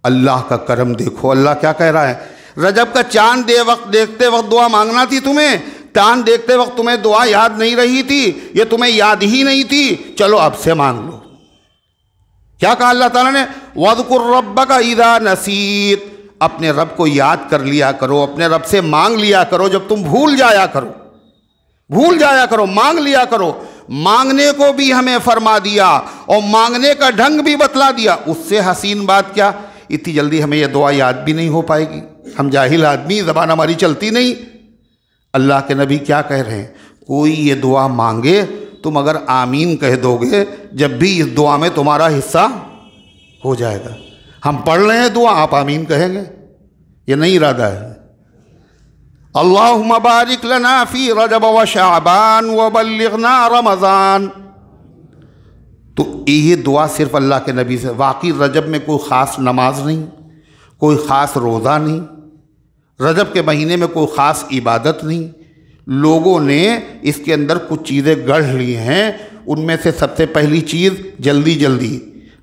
[SPEAKER 1] अल्लाह का करम देखो, अल्लाह क्या कह रहा है, रजब का चांद देखते वक्त दुआ मांगना थी तुम्हें, चांद देखते वक्त तुम्हें दुआ याद नहीं रही थी, ये तुम्हें याद ही नहीं थी, चलो अब से मांग लो। क्या कहा अल्लाह ताला ने, वज़कुर रब्बका इज़ा नसीत, अपने रब को याद कर लिया करो, अपने रब से मांग लिया करो, जब तुम भूल जाया करो, मांग लिया करो। मांगने को भी हमें फरमा दिया और मांगने का ढंग भी बतला दिया। उससे हसीन बात क्या, इतनी जल्दी हमें यह दुआ याद भी नहीं हो पाएगी, हम जाहिल आदमी, ज़बान हमारी चलती नहीं। अल्लाह के नबी क्या कह रहे हैं, कोई ये दुआ मांगे तुम अगर आमीन कह दोगे, जब भी इस दुआ में तुम्हारा हिस्सा हो जाएगा। हम पढ़ रहे हैं दुआ, आप आमीन कहेंगे, ये नहीं इरादा है। अल्लाहुम्मा बारिक लना फी रजब व शाबान व बल्लिगना रमज़ान। तो ये दुआ सिर्फ अल्लाह के नबी से। वाकई रजब में कोई ख़ास नमाज नहीं, कोई ख़ास रोज़ा नहीं, रजब के महीने में कोई ख़ास इबादत नहीं। लोगों ने इसके अंदर कुछ चीज़ें गढ़ ली हैं। उनमें से सबसे पहली चीज़, जल्दी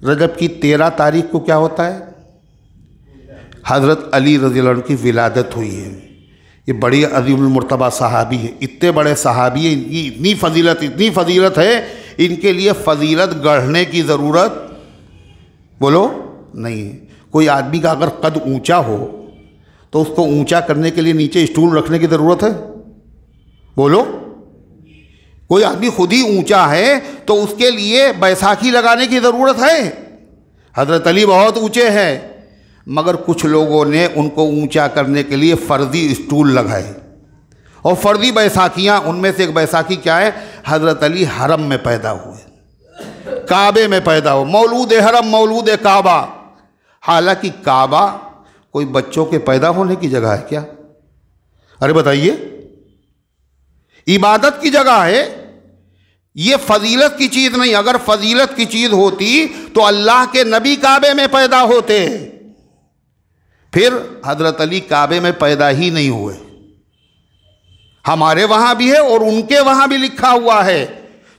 [SPEAKER 1] रजब की 13 तारीख को क्या होता है, हज़रत अली रज़ियल्लाहु अन्हु की विलादत हुई है। ये बड़ी अज़ीमुल मर्तबा सहाबी है, इतने बड़े सहाबी है, इनकी इतनी फ़जीलत है, इनके लिए फ़जीलत गढ़ने की ज़रूरत बोलो नहीं है। कोई आदमी का अगर कद ऊंचा हो तो उसको ऊंचा करने के लिए नीचे स्टूल रखने की ज़रूरत है, बोलो। कोई आदमी खुद ही ऊंचा है तो उसके लिए बैसाखी लगाने की ज़रूरत है। हज़रत अली बहुत ऊंचे हैं, मगर कुछ लोगों ने उनको ऊंचा करने के लिए फ़र्जी स्टूल लगाए और फ़र्जी बैसाखियाँ। उनमें से एक बैसाखी क्या है, हज़रत अली हरम में पैदा हुए, काबे में पैदा हुए, मौलूद हरम मौलूद काबा। हालांकि काबा कोई बच्चों के पैदा होने की जगह है क्या, अरे बताइए, इबादत की जगह है, ये फजीलत की चीज़ नहीं। अगर फजीलत की चीज़ होती तो अल्लाह के नबी काबे में पैदा होते, फिर हज़रत अली काबे में पैदा ही नहीं हुए। हमारे वहाँ भी है और उनके वहाँ भी लिखा हुआ है,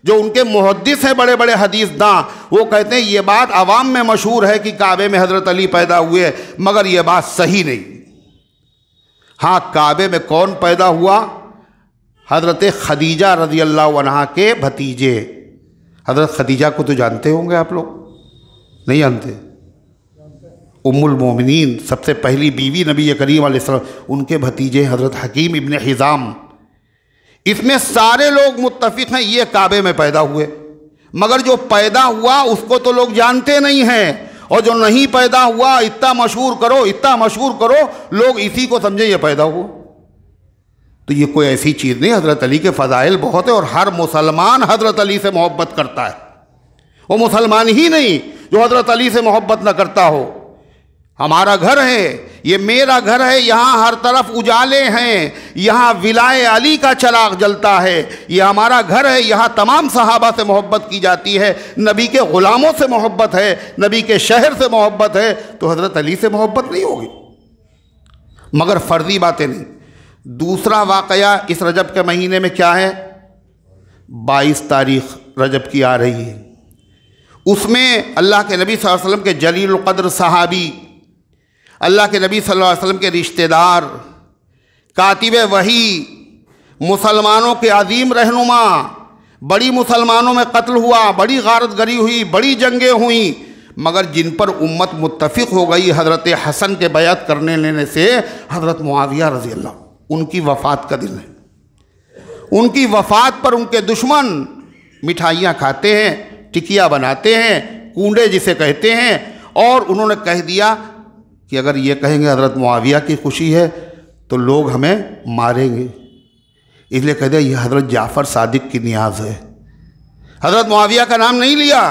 [SPEAKER 1] जो उनके मुहद्दिस हैं, बड़े बड़े हदीस दां, वो कहते हैं ये बात अवाम में मशहूर है कि काबे में हज़रत अली पैदा हुए, मगर ये बात सही नहीं। हाँ, काबे में कौन पैदा हुआ, हज़रत खदीजा रज़ी अल्लाह अन्हा के भतीजे। हज़रत खदीजा को तो जानते होंगे आप लोग, नहीं जानते? उम्मुल मोमिनीन, सबसे पहली बीवी नबी करीम अलैहिस्सलाम, उनके भतीजे हज़रत हकीम इब्न हिज़ाम। इसमें सारे लोग मुत्तफ़िक़ हैं ये काबे में पैदा हुए, मगर जो पैदा हुआ उसको तो लोग जानते नहीं हैं, और जो नहीं पैदा हुआ इतना मशहूर करो लोग इसी को समझे ये पैदा हुआ। तो ये कोई ऐसी चीज़ नहीं। हज़रत अली के फ़ज़ाइल बहुत है और हर मुसलमान हज़रत अली से मोहब्बत करता है। वो मुसलमान ही नहीं जो हज़रत अली से मोहब्बत न करता हो। हमारा घर है, ये मेरा घर है, यहाँ हर तरफ उजाले हैं, यहाँ विलाए अली का चराग जलता है, ये हमारा घर है, यहाँ तमाम सहाबा से मोहब्बत की जाती है, नबी के ग़ुलामों से मोहब्बत है, नबी के शहर से मोहब्बत है, तो हज़रत अली से मोहब्बत नहीं होगी। मगर फ़र्ज़ी बातें नहीं। दूसरा वाक़या इस रजब के महीने में क्या है, 22 तारीख़ रजब की आ रही है। उसमें अल्लाह के नबी सल्लल्लाहु अलैहि वसल्लम के जलील क़द्र सहाबी, अल्लाह के नबी सल्लल्लाहु अलैहि वसल्लम के रिश्तेदार, कातिब वही, मुसलमानों के अजीम रहनुमा, बड़ी मुसलमानों में कत्ल हुआ, बड़ी गारतगरी हुई, बड़ी जंगें हुई, मगर जिन पर उम्मत मुत्तफ़िक़ हो गई हज़रत हसन के बैअत करने लेने से, हज़रत मुआविया रज़ी अल्लाह, उनकी वफ़ात का दिन है। उनकी वफ़ात पर उनके दुश्मन मिठाइयाँ खाते हैं, टिकिया बनाते हैं, कूंडे जिसे कहते हैं, और उन्होंने कह दिया कि अगर ये कहेंगे हज़रत मुआविया की खुशी है तो लोग हमें मारेंगे, इसलिए कह दिया ये हज़रत जाफ़र सादिक की नियाज़ है। हज़रत मुआविया का नाम नहीं लिया।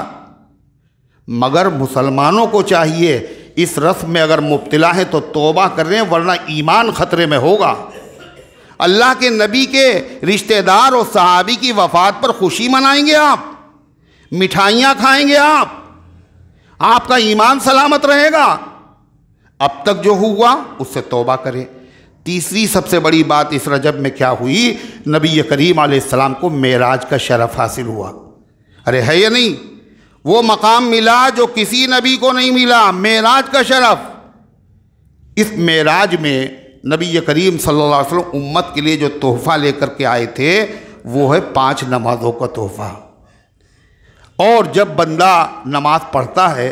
[SPEAKER 1] मगर मुसलमानों को चाहिए इस रस्म में अगर मुब्तला हैं तो तौबा कर रहे हैं, वरना ईमान ख़तरे में होगा। अल्लाह के नबी के रिश्तेदार और सहाबी की वफ़ात पर खुशी मनाएंगे आप, मिठाइयाँ खाएंगे आप, आपका ईमान सलामत रहेगा। अब तक जो हुआ उससे तौबा करें। तीसरी सबसे बड़ी बात इस रजब में क्या हुई, नबी करीम अलैहिस्सलाम को मेराज का शरफ़ हासिल हुआ। अरे है या नहीं, वो मकाम मिला जो किसी नबी को नहीं मिला, मेराज का शरफ़। इस मेराज में नबी करीम सल्लल्लाहु अलैहि वसल्लम उम्मत के लिए जो तोहफ़ा लेकर के आए थे वो है 5 नमाज़ों का तोहफ़ा। और जब बंदा नमाज पढ़ता है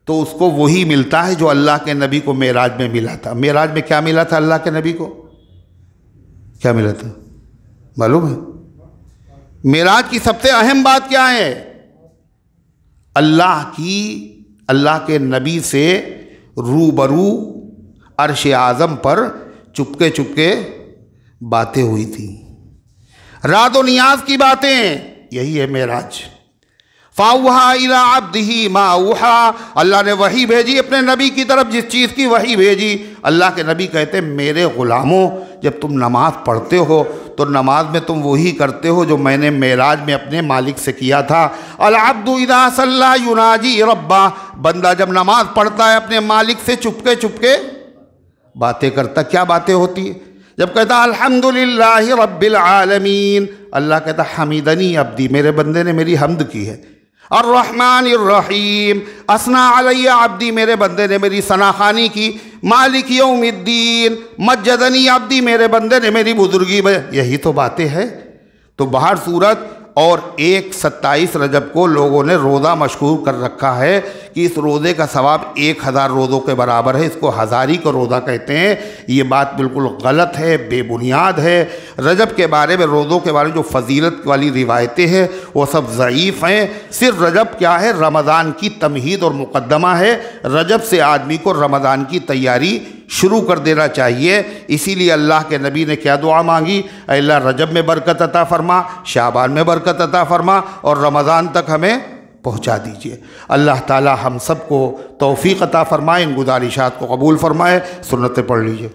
[SPEAKER 1] तो उसको वही मिलता है जो अल्लाह के नबी को मेराज में मिला था। मेराज में क्या मिला था अल्लाह के नबी को, क्या मिला था मालूम है? मेराज की सबसे अहम बात क्या है, अल्लाह के नबी से रूबरू अर्श आज़म पर चुपके चुपके बातें हुई थी, रात व नियाज की बातें, यही है मेराज। फ़ाउहा इला अब्दिही मा औहा, अल्लाह ने वही भेजी अपने नबी की तरफ जिस चीज़ की वही भेजी। अल्लाह के नबी कहते मेरे ग़ुलामों, जब तुम नमाज़ पढ़ते हो तो नमाज में तुम वही करते हो जो मैंने मेराज में अपने मालिक से किया था। अल अब्दु इज़ा सल्ला युनाजी रब्बा, बंदा जब नमाज पढ़ता है अपने मालिक से चुपके चुपके बातें करता। क्या बातें होती है? जब कहता अल्हम्दुलिल्लाहि रब्बिल आलमीन, अल्लाह कहता हमीदनी अब्दी, मेरे बंदे ने मेरी हम्द की है। अर्रहमानिर रहीम, असना अलैया अब्दी, मेरे बंदे ने मेरी सनाखानी की। मालिक यौमिद्दीन, मज्जदनी अब्दी, मेरे बंदे ने मेरी बुजुर्गी में। यही तो बातें हैं। तो बाहर सूरत और 27 रजब को लोगों ने रोज़ा मशहूर कर रखा है कि इस रोज़े का सवाब 1000 रोज़ों के बराबर है। इसको हज़ारी का रोज़ा कहते हैं। ये बात बिल्कुल गलत है, बेबुनियाद है। रजब के बारे में, रोज़ों के बारे में जो फजीलत वाली रिवायतें हैं वो सब ज़ईफ़ हैं। सिर्फ रजब क्या है, रमज़ान की तमहीद और मुक़द्दमा है। रजब से आदमी को रमज़ान की तैयारी शुरू कर देना चाहिए। इसीलिए अल्लाह के नबी ने क्या दुआ मांगी, अल्लाह रजब में बरकत अता फरमा, शाबान में बरकत अता फरमा और रमज़ान तक हमें पहुँचा दीजिए। अल्लाह ताला हम सबको तौफ़ीक़ अता फरमाए, इन गुज़ारिशात को कबूल फरमाए। सुन्नतें पढ़ लीजिए।